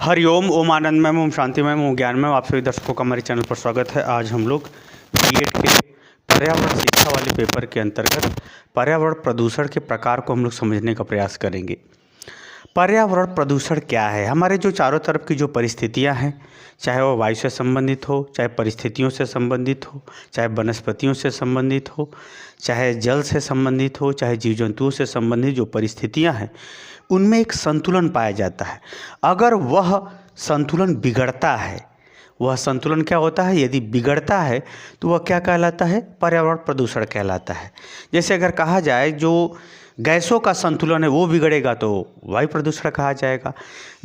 हरिओम, ओम आनंदमय, ओम शांतिमय, ओम ज्ञानमय। आप सभी दर्शकों का हमारे चैनल पर स्वागत है। आज हम लोग बीएड के पर्यावरण शिक्षा वाले पेपर के अंतर्गत पर्यावरण प्रदूषण के प्रकार को हम लोग समझने का प्रयास करेंगे। पर्यावरण प्रदूषण क्या है? हमारे जो चारों तरफ की जो परिस्थितियां हैं, चाहे वो वायु से संबंधित हो, चाहे परिस्थितियों से संबंधित हो, चाहे वनस्पतियों से संबंधित हो, चाहे जल से संबंधित हो, चाहे जीव जंतुओं से संबंधित जो परिस्थितियां हैं, उनमें एक संतुलन पाया जाता है। अगर वह संतुलन बिगड़ता है, वह संतुलन क्या होता है? यदि बिगड़ता है तो वह क्या कहलाता है? पर्यावरण प्रदूषण कहलाता है। जैसे अगर कहा जाए जो गैसों का संतुलन है वो बिगड़ेगा तो वायु प्रदूषण कहा जाएगा।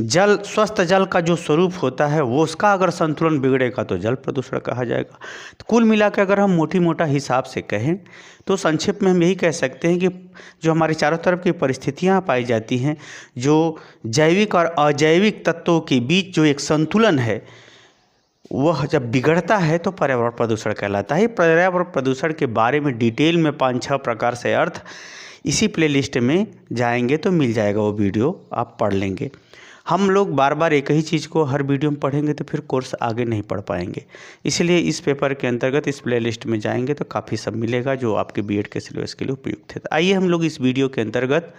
जल, स्वस्थ जल का जो स्वरूप होता है वो उसका अगर संतुलन बिगड़ेगा तो जल प्रदूषण कहा जाएगा। तो कुल मिला के अगर हम मोटी मोटा हिसाब से कहें तो संक्षेप में हम यही कह सकते हैं कि जो हमारे चारों तरफ की परिस्थितियाँ पाई जाती हैं, जो जैविक और अजैविक तत्वों के बीच जो एक संतुलन है, वह जब बिगड़ता है तो पर्यावरण प्रदूषण कहलाता है। पर्यावरण प्रदूषण के बारे में डिटेल में 5-6 प्रकार से अर्थ इसी प्लेलिस्ट में जाएंगे तो मिल जाएगा, वो वीडियो आप पढ़ लेंगे। हम लोग बार बार एक ही चीज़ को हर वीडियो में पढ़ेंगे तो फिर कोर्स आगे नहीं पढ़ पाएंगे। इसलिए इस पेपर के अंतर्गत इस प्लेलिस्ट में जाएंगे तो काफ़ी सब मिलेगा जो आपके बीएड के सिलेबस के लिए उपयुक्त है। आइए हम लोग इस वीडियो के अंतर्गत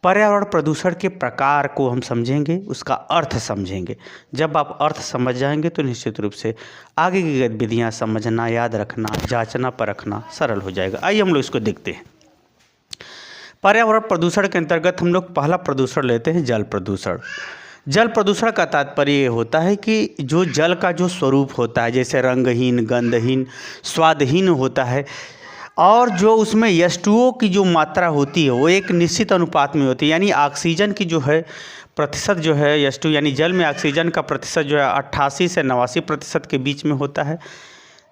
पर्यावरण प्रदूषण के प्रकार को हम समझेंगे, उसका अर्थ समझेंगे। जब आप अर्थ समझ जाएंगे तो निश्चित रूप से आगे की गतिविधियाँ समझना, याद रखना, जांचना, परखना सरल हो जाएगा। आइए हम लोग इसको देखते हैं। पर्यावरण प्रदूषण के अंतर्गत हम लोग पहला प्रदूषण लेते हैं, जल प्रदूषण। जल प्रदूषण का तात्पर्य ये होता है कि जो जल का जो स्वरूप होता है, जैसे रंगहीन, गंधहीन, स्वादहीन होता है, और जो उसमें H2O की जो मात्रा होती है वो एक निश्चित अनुपात में होती है। यानी ऑक्सीजन की जो है प्रतिशत जो है H2, यानी जल में ऑक्सीजन का प्रतिशत जो है 88 से 89% के बीच में होता है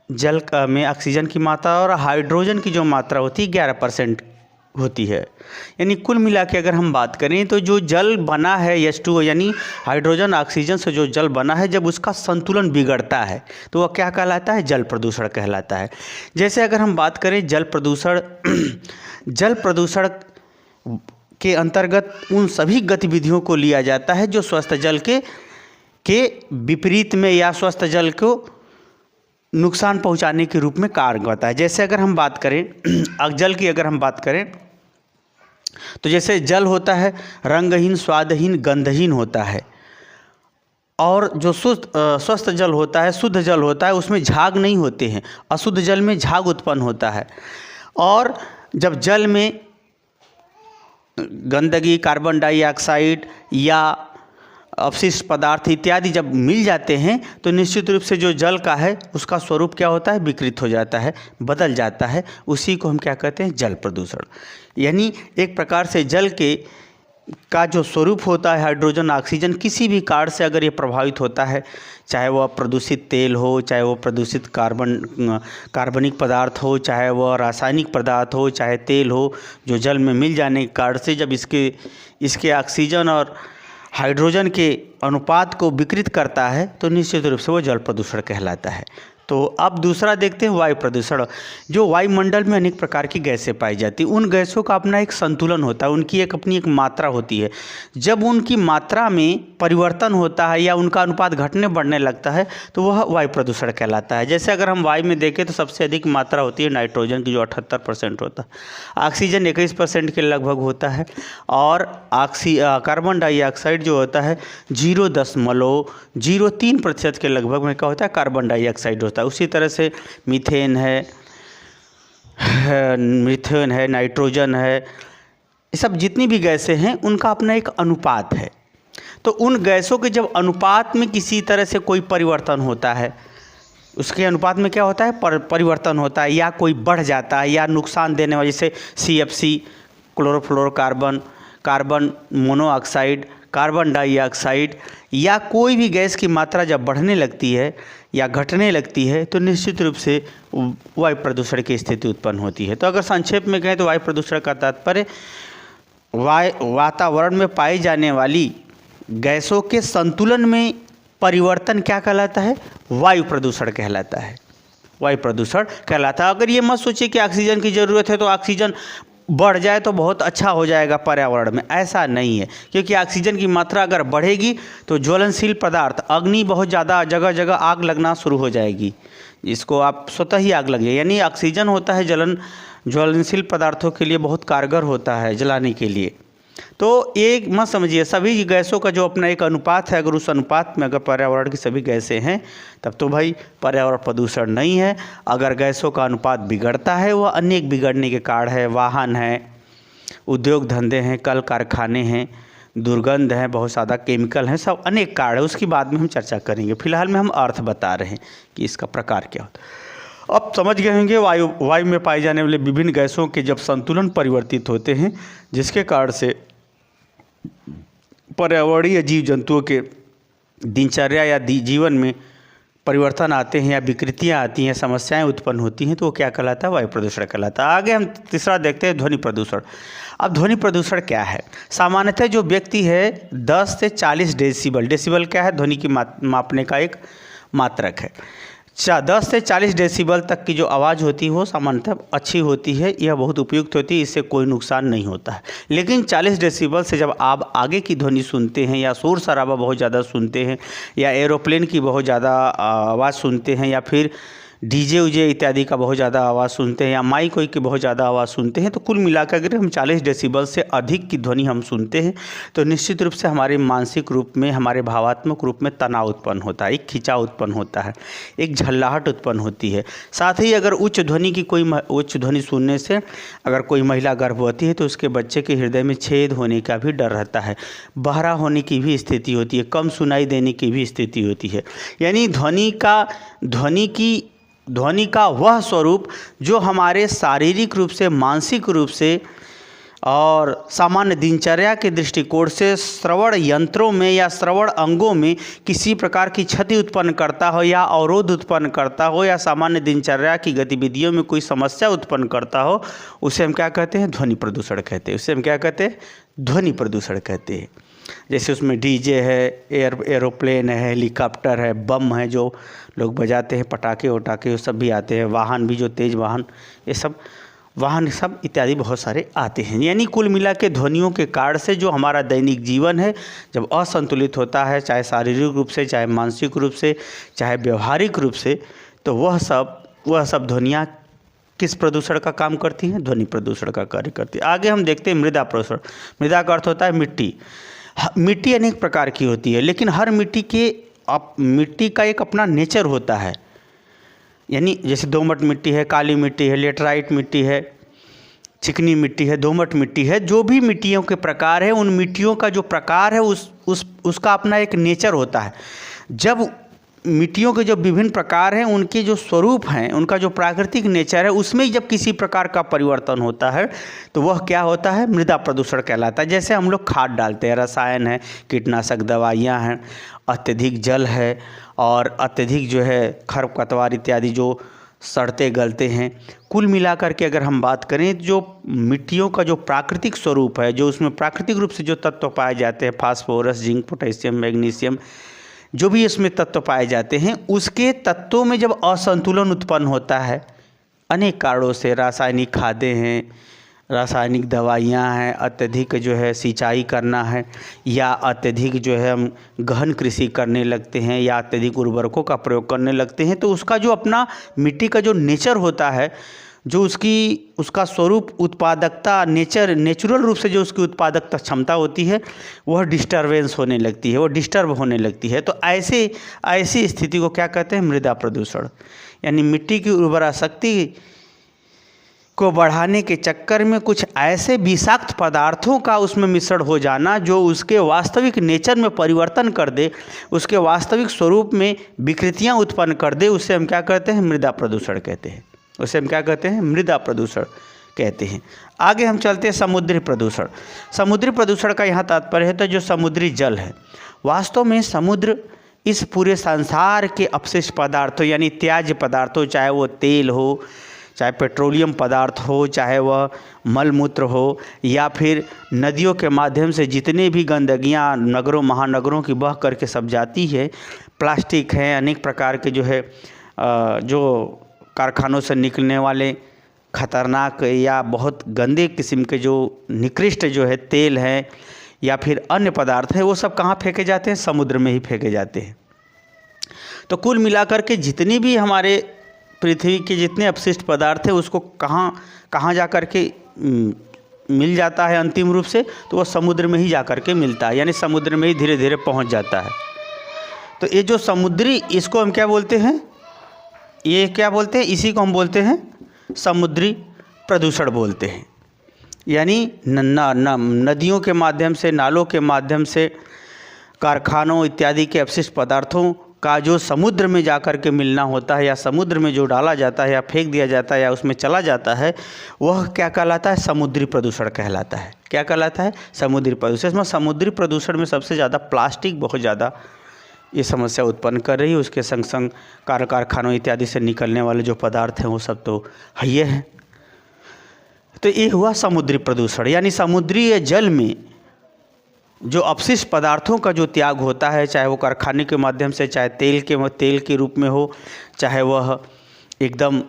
जल में ऑक्सीजन की मात्रा, और हाइड्रोजन की जो मात्रा होती है 11% होती है। यानी कुल मिला के अगर हम बात करें तो जो जल बना है H2O यानी हाइड्रोजन ऑक्सीजन से जो जल बना है, जब उसका संतुलन बिगड़ता है तो वह क्या कहलाता है? जल प्रदूषण कहलाता है। जैसे अगर हम बात करें जल प्रदूषण, जल प्रदूषण के अंतर्गत उन सभी गतिविधियों को लिया जाता है जो स्वस्थ जल के विपरीत में या स्वस्थ जल को नुकसान पहुंचाने के रूप में कार्य करता है। जैसे अगर हम बात करें जल की, अगर हम बात करें तो जैसे जल होता है रंगहीन, स्वादहीन, गंधहीन होता है, और जो स्वस्थ जल होता है, शुद्ध जल होता है, उसमें झाग नहीं होते हैं। अशुद्ध जल में झाग उत्पन्न होता है। और जब जल में गंदगी, कार्बन डाइऑक्साइड या अपशिष्ट पदार्थ इत्यादि जब मिल जाते हैं तो निश्चित रूप से जो जल का है उसका स्वरूप क्या होता है? विकृत हो जाता है, बदल जाता है। उसी को हम क्या कहते हैं? जल प्रदूषण। यानी एक प्रकार से जल का जो स्वरूप होता है, हाइड्रोजन, ऑक्सीजन, किसी भी कारण से अगर ये प्रभावित होता है, चाहे वह प्रदूषित तेल हो, चाहे वो प्रदूषित कार्बनिक पदार्थ हो, चाहे वह रासायनिक पदार्थ हो, चाहे तेल हो, जो जल में मिल जाने के कारण से जब इसके ऑक्सीजन और हाइड्रोजन के अनुपात को विकृत करता है तो निश्चित रूप से वो जल प्रदूषण कहलाता है। तो अब दूसरा देखते हैं वायु प्रदूषण। जो वायुमंडल में अनेक प्रकार की गैसें पाई जाती हैं, उन गैसों का अपना एक संतुलन होता है, उनकी अपनी एक मात्रा होती है। जब उनकी मात्रा में परिवर्तन होता है या उनका अनुपात घटने बढ़ने लगता है तो वह वायु प्रदूषण कहलाता है। जैसे अगर हम वायु में देखें तो सबसे अधिक मात्रा होती है नाइट्रोजन की, जो 78% होता है। ऑक्सीजन 21% के लगभग होता है, और कार्बन डाइऑक्साइड जो होता है 0.03% के लगभग में क्या होता है? कार्बन डाइऑक्साइड होता है। उसी तरह से मीथेन है, नाइट्रोजन है, ये सब जितनी भी गैसें हैं उनका अपना एक अनुपात है। तो उन गैसों के जब अनुपात में किसी तरह से कोई परिवर्तन होता है, उसके अनुपात में क्या होता है? परिवर्तन होता है, या कोई बढ़ जाता है या नुकसान देने वाले, जैसे CFC, chlorofluorocarbon, carbon monoxide, carbon dioxide, या कोई भी गैस की मात्रा जब बढ़ने लगती है या घटने लगती है तो निश्चित रूप से वायु प्रदूषण की स्थिति उत्पन्न होती है। तो अगर संक्षेप में कहें तो वायु प्रदूषण का तात्पर्य वातावरण में पाई जाने वाली गैसों के संतुलन में परिवर्तन क्या कहलाता है? वायु प्रदूषण कहलाता है। वायु प्रदूषण कहलाता है। अगर ये मत सोचिए कि ऑक्सीजन की ज़रूरत है तो ऑक्सीजन बढ़ जाए तो बहुत अच्छा हो जाएगा पर्यावरण में, ऐसा नहीं है। क्योंकि ऑक्सीजन की मात्रा अगर बढ़ेगी तो ज्वलनशील पदार्थ, अग्नि बहुत ज़्यादा जगह जगह आग लगना शुरू हो जाएगी, इसको आप स्वतः ही आग लग जाए। यानी ऑक्सीजन होता है ज्वलनशील पदार्थों के लिए बहुत कारगर होता है जलाने के लिए। तो एक मत समझिए, सभी गैसों का जो अपना एक अनुपात है, अगर उस अनुपात में अगर पर्यावरण की सभी गैसें हैं तब तो भाई पर्यावरण प्रदूषण नहीं है। अगर गैसों का अनुपात बिगड़ता है, वह अनेक बिगड़ने के कारण है, वाहन है, उद्योग धंधे हैं, कल कारखाने हैं, दुर्गंध है, बहुत ज़्यादा केमिकल हैं, सब अनेक कारण है, उसकी बाद में हम चर्चा करेंगे। फिलहाल में हम अर्थ बता रहे हैं कि इसका प्रकार क्या होता है। अब समझ गए होंगे वायु में पाए जाने वाले विभिन्न गैसों के जब संतुलन परिवर्तित होते हैं, जिसके कारण से पर्यावरणीय जीव जंतुओं के दिनचर्या या जीवन में परिवर्तन आते हैं या विकृतियाँ आती हैं, समस्याएं उत्पन्न होती हैं, तो वो क्या कहलाता है? वायु प्रदूषण कहलाता है। आगे हम तीसरा देखते हैं, ध्वनि प्रदूषण। अब ध्वनि प्रदूषण क्या है? सामान्यतः जो व्यक्ति है 10 से 40 डेसिबल, डेसिबल क्या है? ध्वनि की मापने का एक मात्रक है। 10 से 40 डेसिबल तक की जो आवाज़ होती है वो सामान्यतः अच्छी होती है, यह बहुत उपयुक्त होती है, इससे कोई नुकसान नहीं होता है। लेकिन 40 डेसिबल से जब आप आगे की ध्वनि सुनते हैं, या शोर शराबा बहुत ज़्यादा सुनते हैं, या एरोप्लेन की बहुत ज़्यादा आवाज़ सुनते हैं, या फिर डीजे उजे इत्यादि का बहुत ज़्यादा आवाज़ सुनते हैं, या माइक कोई की बहुत ज़्यादा आवाज़ सुनते हैं, तो कुल मिलाकर अगर हम 40 डेसिबल से अधिक की ध्वनि हम सुनते हैं तो निश्चित रूप से हमारे मानसिक रूप में, हमारे भावात्मक रूप में तनाव उत्पन्न होता है, एक खिंचाव उत्पन्न होता है, एक झल्लाहट उत्पन्न होती है। साथ ही अगर उच्च ध्वनि सुनने से अगर कोई महिला गर्भवती है तो उसके बच्चे के हृदय में छेद होने का भी डर रहता है, बहरा होने की भी स्थिति होती है, कम सुनाई देने की भी स्थिति होती है। यानी ध्वनि का वह स्वरूप जो हमारे शारीरिक रूप से, मानसिक रूप से और सामान्य दिनचर्या के दृष्टिकोण से श्रवण यंत्रों में या श्रवण अंगों में किसी प्रकार की क्षति उत्पन्न करता हो, या अवरोध उत्पन्न करता हो, या सामान्य दिनचर्या की गतिविधियों में कोई समस्या उत्पन्न करता हो, उसे हम क्या कहते हैं? ध्वनि प्रदूषण कहते हैं। उसे हम क्या कहते हैं? ध्वनि प्रदूषण कहते हैं। जैसे उसमें डीजे है, एरोप्लेन है, हेलीकॉप्टर है, बम है जो लोग बजाते हैं, पटाखे वटाखे वो सब भी आते हैं, वाहन भी जो तेज़ वाहन, ये सब वाहन सब इत्यादि बहुत सारे आते हैं। यानी कुल मिला के ध्वनियों के कारण से जो हमारा दैनिक जीवन है जब असंतुलित होता है, चाहे शारीरिक रूप से, चाहे मानसिक रूप से, चाहे व्यवहारिक रूप से, तो वह सब ध्वनियाँ किस प्रदूषण का काम करती हैं? ध्वनि प्रदूषण का कार्य करती है। आगे हम देखते हैं मृदा प्रदूषण। मृदा का अर्थ होता है मिट्टी। मिट्टी अनेक प्रकार की होती है, लेकिन हर मिट्टी का एक अपना नेचर होता है। यानी जैसे दोमट मिट्टी है, काली मिट्टी है, लेटराइट मिट्टी है, चिकनी मिट्टी है, दोमट मिट्टी है, जो भी मिट्टियों के प्रकार है, उन मिट्टियों का जो प्रकार है उसका अपना एक नेचर होता है। जब मिट्टियों के जो विभिन्न प्रकार हैं, उनके जो स्वरूप हैं, उनका जो प्राकृतिक नेचर है, उसमें जब किसी प्रकार का परिवर्तन होता है तो वह क्या होता है? मृदा प्रदूषण कहलाता है। जैसे हम लोग खाद डालते हैं, रसायन है, कीटनाशक दवाइयाँ हैं, अत्यधिक जल है, और अत्यधिक जो है खरपतवार इत्यादि जो सड़ते गलते हैं। कुल मिलाकर के अगर हम बात करें, जो मिट्टियों का जो प्राकृतिक स्वरूप है, जो उसमें प्राकृतिक रूप से जो तत्व पाए जाते हैं, फास्फोरस, जिंक, पोटेशियम, मैग्नीशियम, जो भी इसमें तत्व पाए जाते हैं, उसके तत्वों में जब असंतुलन उत्पन्न होता है अनेक कारणों से, रासायनिक खादें हैं, रासायनिक दवाइयाँ हैं, अत्यधिक जो है सिंचाई करना है, या अत्यधिक जो है हम गहन कृषि करने लगते हैं, या अत्यधिक उर्वरकों का प्रयोग करने लगते हैं, तो उसका जो अपना मिट्टी का जो नेचर होता है, जो उसका स्वरूप, उत्पादकता, नेचुरल रूप से जो उसकी उत्पादकता क्षमता होती है, वह डिस्टर्बेंस होने लगती है, वो डिस्टर्ब होने लगती है। तो ऐसी स्थिति को क्या कहते हैं? मृदा प्रदूषण। यानी मिट्टी की उर्वरा शक्ति को बढ़ाने के चक्कर में कुछ ऐसे विषाक्त पदार्थों का उसमें मिश्रण हो जाना जो उसके वास्तविक नेचर में परिवर्तन कर दे, उसके वास्तविक स्वरूप में विकृतियाँ उत्पन्न कर दे, उसे हम क्या कहते हैं? मृदा प्रदूषण कहते हैं। उसे हम क्या कहते हैं? मृदा प्रदूषण कहते हैं। आगे हम चलते हैं समुद्री प्रदूषण। समुद्री प्रदूषण का यहाँ तात्पर्य है तो जो समुद्री जल है, वास्तव में समुद्र इस पूरे संसार के अपशिष्ट पदार्थों, यानी त्याज्य पदार्थों, चाहे वो तेल हो, चाहे पेट्रोलियम पदार्थ हो, चाहे वह मलमूत्र हो, या फिर नदियों के माध्यम से जितने भी गंदगियाँ नगरों महानगरों की बह करके सब जाती है, प्लास्टिक हैं, अनेक प्रकार के जो है जो कारखानों से निकलने वाले खतरनाक या बहुत गंदे किस्म के जो निकृष्ट जो है तेल हैं या फिर अन्य पदार्थ हैं, वो सब कहाँ फेंके जाते हैं? समुद्र में ही फेंके जाते हैं। तो कुल मिलाकर के जितनी भी हमारे पृथ्वी के जितने अपशिष्ट पदार्थ हैं उसको कहाँ कहाँ जा कर के मिल जाता है अंतिम रूप से? तो वो समुद्र में ही जा कर के मिलता है, यानी समुद्र में ही धीरे धीरे पहुंच जाता है। तो ये जो समुद्री, इसको हम क्या बोलते हैं? ये क्या बोलते हैं? इसी को हम बोलते हैं समुद्री प्रदूषण बोलते हैं। यानी नदियों के माध्यम से, नालों के माध्यम से, कारखानों इत्यादि के अपशिष्ट पदार्थों का जो समुद्र में जाकर के मिलना होता है या समुद्र में जो डाला जाता है या फेंक दिया जाता है या उसमें चला जाता है, वह क्या कहलाता है? समुद्री प्रदूषण कहलाता है। क्या कहलाता है? समुद्री प्रदूषण। इसमें समुद्री प्रदूषण में सबसे ज़्यादा प्लास्टिक बहुत ज़्यादा ये समस्या उत्पन्न कर रही है। उसके संग संग कारखानों इत्यादि से निकलने वाले जो पदार्थ हैं वो सब तो है ही है। तो ये हुआ समुद्री प्रदूषण, यानी समुद्री जल में जो अपशिष्ट पदार्थों का जो त्याग होता है, चाहे वो कारखाने के माध्यम से, चाहे तेल के रूप में हो, चाहे वह एकदम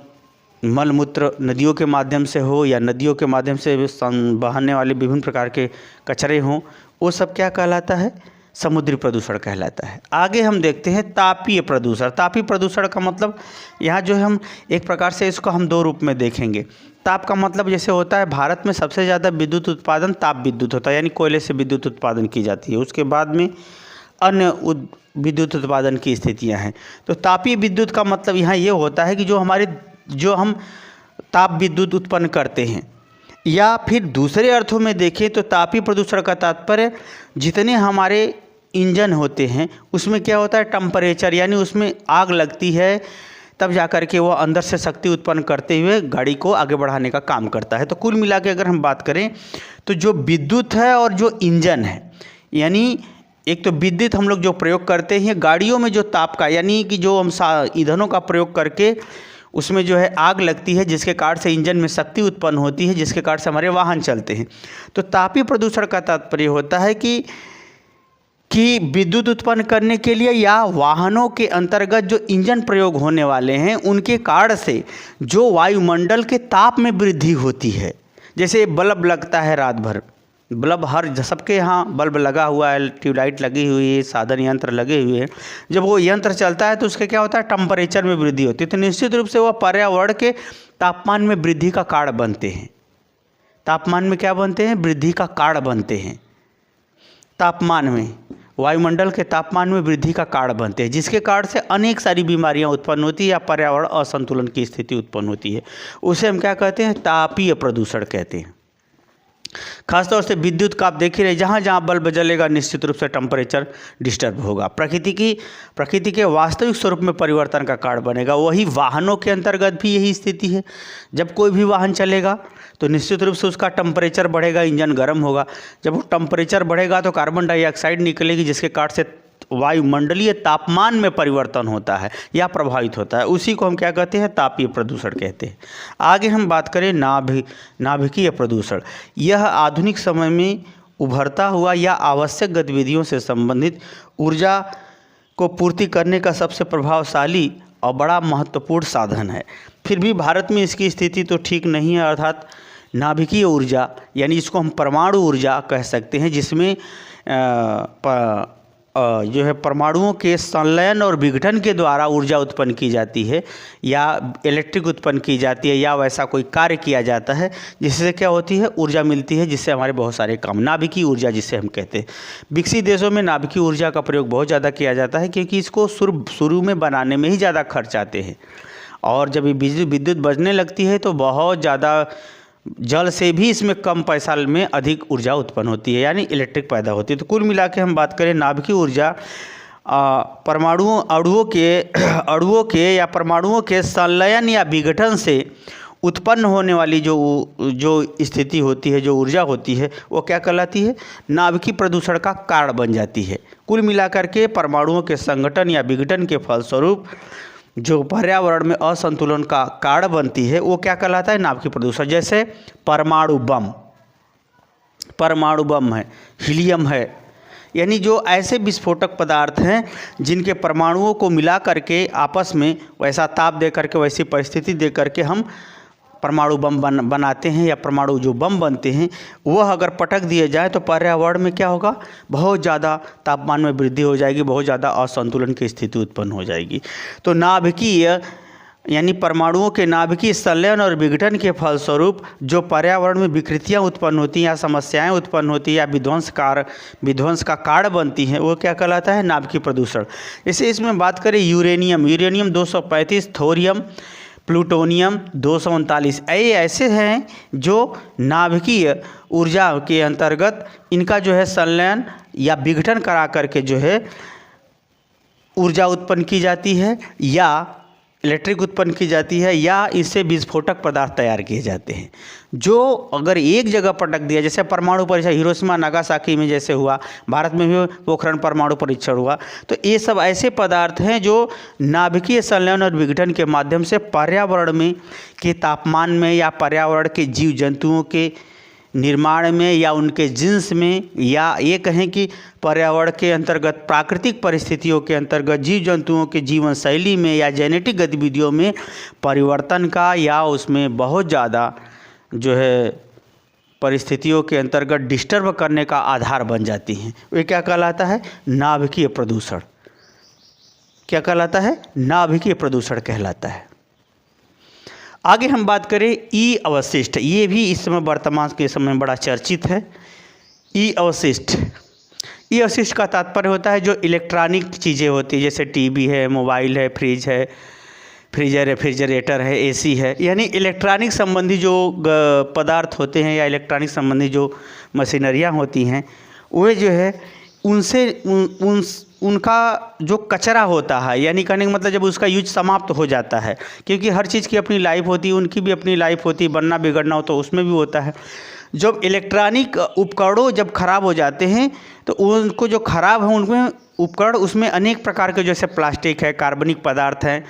मलमूत्र नदियों के माध्यम से हो या नदियों के माध्यम से बहने वाले विभिन्न प्रकार के कचरे हों, वो सब क्या कहलाता है? समुद्री प्रदूषण कहलाता है। आगे हम देखते हैं तापीय प्रदूषण। तापीय प्रदूषण का मतलब यहाँ जो है हम एक प्रकार से इसको हम दो रूप में देखेंगे। ताप का मतलब जैसे होता है, भारत में सबसे ज़्यादा विद्युत उत्पादन ताप विद्युत होता है, यानी कोयले से विद्युत उत्पादन की जाती है। उसके बाद में अन्य विद्युत उत्पादन की स्थितियाँ हैं। तो तापीय विद्युत का मतलब यहाँ ये होता है कि जो हम ताप विद्युत उत्पन्न करते हैं, या फिर दूसरे अर्थों में देखें तो तापीय प्रदूषण का तात्पर्य जितने हमारे इंजन होते हैं उसमें क्या होता है? टेम्परेचर, यानी उसमें आग लगती है तब जाकर के वो अंदर से शक्ति उत्पन्न करते हुए गाड़ी को आगे बढ़ाने का काम करता है। तो कुल मिला के अगर हम बात करें तो जो विद्युत है और जो इंजन है, यानी एक तो विद्युत हम लोग जो प्रयोग करते हैं गाड़ियों में जो ताप का, यानी कि जो हम ईंधनों का प्रयोग करके उसमें जो है आग लगती है, जिसके कारण से इंजन में शक्ति उत्पन्न होती है, जिसके कारण से हमारे वाहन चलते हैं। तो तापीय प्रदूषण का तात्पर्य होता है कि विद्युत उत्पन्न करने के लिए या वाहनों के अंतर्गत जो इंजन प्रयोग होने वाले हैं उनके कारण से जो वायुमंडल के ताप में वृद्धि होती है। जैसे बल्ब लगता है रात भर, बल्ब हर सबके यहाँ बल्ब लगा हुआ है, ट्यूबलाइट लगी हुई है, साधन यंत्र लगे हुए हैं। जब वो यंत्र चलता है तो उसके क्या होता है? टेम्परेचर में वृद्धि होती है। तो निश्चित रूप से वह पर्यावरण के तापमान में वृद्धि का कारण बनते हैं। तापमान में क्या बनते हैं? वृद्धि का कारण बनते हैं। तापमान में, वायुमंडल के तापमान में वृद्धि का कारण बनते हैं, जिसके कारण से अनेक सारी बीमारियां उत्पन्न होती है या पर्यावरण असंतुलन की स्थिति उत्पन्न होती है। उसे हम क्या कहते हैं? तापीय प्रदूषण कहते हैं। खासतौर से विद्युत का आप देख ही रहे, जहाँ जहाँ बल्ब जलेगा निश्चित रूप से टेम्परेचर डिस्टर्ब होगा, प्रकृति के वास्तविक स्वरूप में परिवर्तन का कारण बनेगा। वही वाहनों के अंतर्गत भी यही स्थिति है। जब कोई भी वाहन चलेगा तो निश्चित रूप से उसका टेम्परेचर बढ़ेगा, इंजन गर्म होगा। जब वो टेम्परेचर बढ़ेगा तो कार्बन डाइऑक्साइड निकलेगी, जिसके कारण से वायुमंडलीय तापमान में परिवर्तन होता है या प्रभावित होता है। उसी को हम क्या कहते हैं? तापीय प्रदूषण कहते हैं। आगे हम बात करें नाभिकीय प्रदूषण। यह आधुनिक समय में उभरता हुआ या आवश्यक गतिविधियों से संबंधित ऊर्जा को पूर्ति करने का सबसे प्रभावशाली और बड़ा महत्वपूर्ण साधन है। फिर भी भारत में इसकी स्थिति तो ठीक नहीं है। अर्थात नाभिकीय ऊर्जा, यानी इसको हम परमाणु ऊर्जा कह सकते हैं, जिसमें जो है परमाणुओं के संलयन और विघटन के द्वारा ऊर्जा उत्पन्न की जाती है या इलेक्ट्रिक उत्पन्न की जाती है या वैसा कोई कार्य किया जाता है, जिससे क्या होती है? ऊर्जा मिलती है, जिससे हमारे बहुत सारे काम, नाभिकीय ऊर्जा जिसे हम कहते हैं। विकसित देशों में नाभिकीय ऊर्जा का प्रयोग बहुत ज़्यादा किया जाता है, क्योंकि इसको शुरू में बनाने में ही ज़्यादा खर्च आते हैं, और जब ये विद्युत बचने लगती है तो बहुत ज़्यादा जल से भी इसमें कम पैसा में अधिक ऊर्जा उत्पन्न होती है, यानी इलेक्ट्रिक पैदा होती है। तो कुल मिला के हम बात करें, नाभिकीय ऊर्जा अणुओं के या परमाणुओं के संलयन या विघटन से उत्पन्न होने वाली जो स्थिति होती है, जो ऊर्जा होती है, वो क्या कहलाती है? नाभिकीय प्रदूषण का कारण बन जाती है। कुल मिलाकर के परमाणुओं के संगठन या विघटन के फलस्वरूप जो पर्यावरण में असंतुलन का कारण बनती है, वो क्या कहलाता है? नाभिकीय प्रदूषण। जैसे परमाणु बम है, हीलियम है, यानी जो ऐसे विस्फोटक पदार्थ हैं जिनके परमाणुओं को मिला करके आपस में वैसा ताप दे करके, वैसी परिस्थिति दे करके हम परमाणु बम बनाते हैं या परमाणु जो बम बनते हैं वह अगर पटक दिए जाए तो पर्यावरण में क्या होगा, बहुत ज़्यादा तापमान में वृद्धि हो जाएगी, बहुत ज़्यादा असंतुलन की स्थिति उत्पन्न हो जाएगी। तो नाभिकीय यानी परमाणुओं के नाभिकीय संलयन और विघटन के फलस्वरूप जो पर्यावरण में विकृतियाँ उत्पन्न होती हैं या समस्याएं उत्पन्न होती हैं या विध्वंस का कारण बनती हैं, वो क्या कहलाता है, नाभिकीय प्रदूषण। जैसे इसमें बात करें यूरेनियम 235, थोरियम, प्लूटोनियम 239, ऐसे हैं जो नाभिकीय ऊर्जा के अंतर्गत इनका जो है संलयन या विघटन करा करके जो है ऊर्जा उत्पन्न की जाती है या इलेक्ट्रिक उत्पन्न की जाती है या इससे विस्फोटक पदार्थ तैयार किए जाते हैं। जो अगर एक जगह पटक दिया, जैसे परमाणु परीक्षण हिरोशिमा नागासाकी में जैसे हुआ, भारत में भी पोखरण परमाणु परीक्षण हुआ, तो ये सब ऐसे पदार्थ हैं जो नाभिकीय संलयन और विघटन के माध्यम से पर्यावरण में के तापमान में या पर्यावरण के जीव जंतुओं के निर्माण में या उनके जिन्स में या ये कहें कि पर्यावरण के अंतर्गत प्राकृतिक परिस्थितियों के अंतर्गत जीव जंतुओं के जीवन शैली में या जेनेटिक गतिविधियों में परिवर्तन का या उसमें बहुत ज़्यादा जो है परिस्थितियों के अंतर्गत डिस्टर्ब करने का आधार बन जाती हैं। वे क्या कहलाता है, नाभिकीय प्रदूषण। क्या कहलाता है, नाभिकीय प्रदूषण कहलाता है। आगे हम बात करें ई अवशिष्ट, ये भी इस समय वर्तमान के समय में बड़ा चर्चित है। ई अवशिष्ट का तात्पर्य होता है जो इलेक्ट्रॉनिक चीज़ें होती है, जैसे टीवी है, मोबाइल है, फ्रिज है, रेफ्रिजरेटर है, एसी है, यानी इलेक्ट्रॉनिक संबंधी जो पदार्थ होते हैं या इलेक्ट्रॉनिक संबंधी जो मशीनरियाँ होती हैं, वे जो है उनसे उनका जो कचरा होता है, यानी कहने का मतलब जब उसका यूज समाप्त हो जाता है, क्योंकि हर चीज़ की अपनी लाइफ होती है, उनकी भी अपनी लाइफ होती है, बनना बिगड़ना हो तो उसमें भी होता है। जब इलेक्ट्रॉनिक उपकरणों जब खराब हो जाते हैं तो उनको जो खराब है उनमें उपकरण, उसमें अनेक प्रकार के जैसे प्लास्टिक है, कार्बनिक पदार्थ हैं,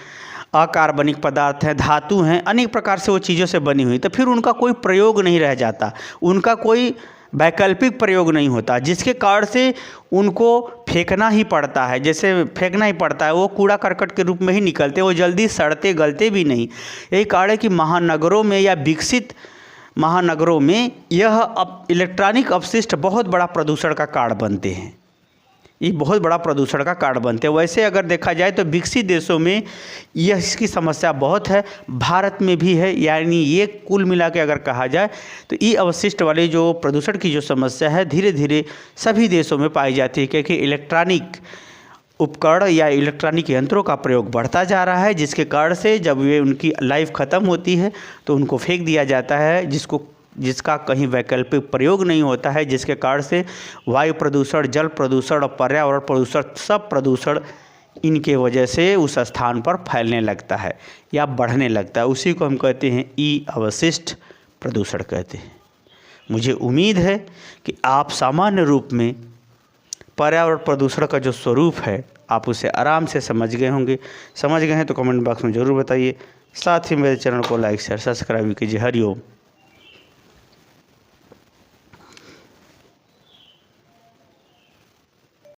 अकार्बनिक पदार्थ हैं, धातु हैं, अनेक प्रकार से वो चीज़ों से बनी हुई, तो फिर उनका कोई प्रयोग नहीं रह जाता, उनका कोई वैकल्पिक प्रयोग नहीं होता, जिसके कारण से उनको फेंकना ही पड़ता है। जैसे फेंकना ही पड़ता है, वो कूड़ा करकट के रूप में ही निकलते, वो जल्दी सड़ते गलते भी नहीं। यही कारण है कि महानगरों में या विकसित महानगरों में यह इलेक्ट्रॉनिक अपशिष्ट बहुत बड़ा प्रदूषण का कारण बनते हैं, ये बहुत बड़ा प्रदूषण का कारण बनते हैं। वैसे अगर देखा जाए तो विकसित देशों में यह इसकी समस्या बहुत है, भारत में भी है, यानी ये कुल मिला के अगर कहा जाए तो ई अवशिष्ट वाले जो प्रदूषण की जो समस्या है धीरे धीरे सभी देशों में पाई जाती है, क्योंकि इलेक्ट्रॉनिक उपकरण या इलेक्ट्रॉनिक यंत्रों का प्रयोग बढ़ता जा रहा है, जिसके कारण से जब वे उनकी लाइफ ख़त्म होती है तो उनको फेंक दिया जाता है, जिसका कहीं वैकल्पिक प्रयोग नहीं होता है, जिसके कारण से वायु प्रदूषण, जल प्रदूषण और पर्यावरण प्रदूषण, सब प्रदूषण इनके वजह से उस स्थान पर फैलने लगता है या बढ़ने लगता है। उसी को हम कहते हैं ई अवशिष्ट प्रदूषण कहते हैं। मुझे उम्मीद है कि आप सामान्य रूप में पर्यावरण प्रदूषण का जो स्वरूप है आप उसे आराम से समझ गए होंगे। समझ गए हैं तो कमेंट बॉक्स में ज़रूर बताइए। साथ ही मेरे चैनल को लाइक शेयर सब्सक्राइब कीजिए। हरिओम।